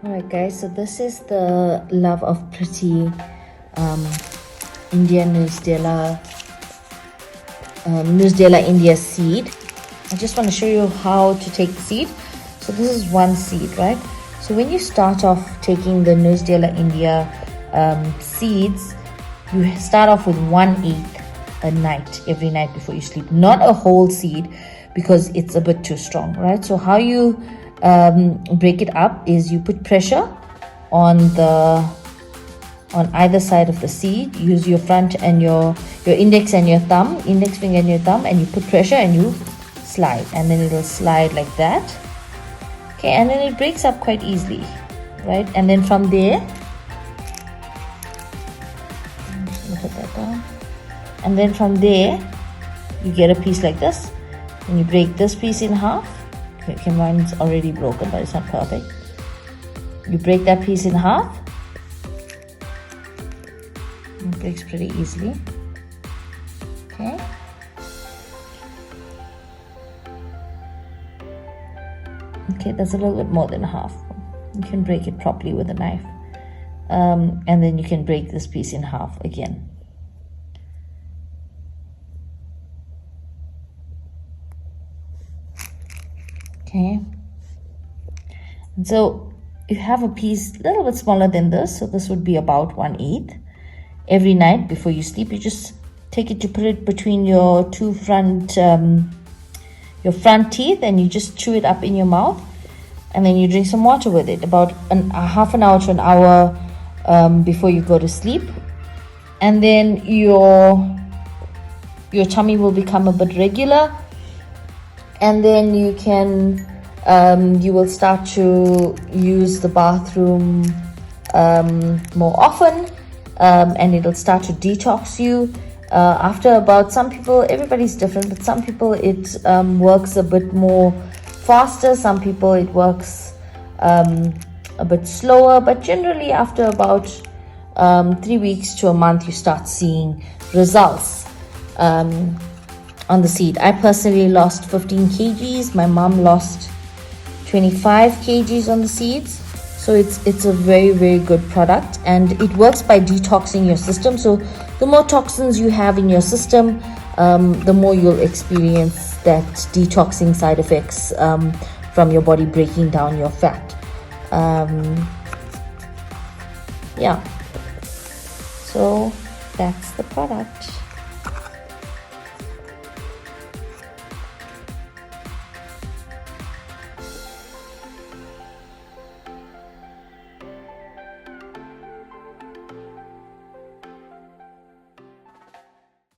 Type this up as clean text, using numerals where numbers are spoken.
Alright guys, so this is the Love of Pretty India Nuez India seed. I just want to show you how to take the seed. So this is one seed, right? So when you start off taking the Nuez India seeds, you start off with 1/8 a night, every night before you sleep, not a whole seed, because it's a bit too strong, right? So how you break it up is you put pressure on either side of the seed. Use your front and your index and your thumb, index finger and your thumb, and you put pressure and you slide, and then it'll slide like that. Okay, and then it breaks up quite easily, right? And then from there, put that down, and then from there you get a piece like this, and you break this piece in half. Okay, mine's already broken, but it's not perfect. You break that piece in half. It breaks pretty easily. Okay. Okay, that's a little bit more than half. You can break it properly with a knife. And then you can break this piece in half again. Okay, and so you have a piece a little bit smaller than this, so this would be about 1/8. Every night before you sleep, you just take it, to put it between your two front teeth, and you just chew it up in your mouth, and then you drink some water with it about half an hour to an hour before you go to sleep, and then your tummy will become a bit regular. And then you can you will start to use the bathroom more often, and it'll start to detox you after about, some people, everybody's different, but some people it works a bit more faster, some people it works a bit slower, but generally after about 3 weeks to a month you start seeing results on the seed. I personally lost 15 kgs. My mom lost 25 kgs on the seeds. So it's a very, very good product, and it works by detoxing your system. So the more toxins you have in your system, the more you'll experience that detoxing side effects from your body breaking down your fat. Yeah, so that's the product.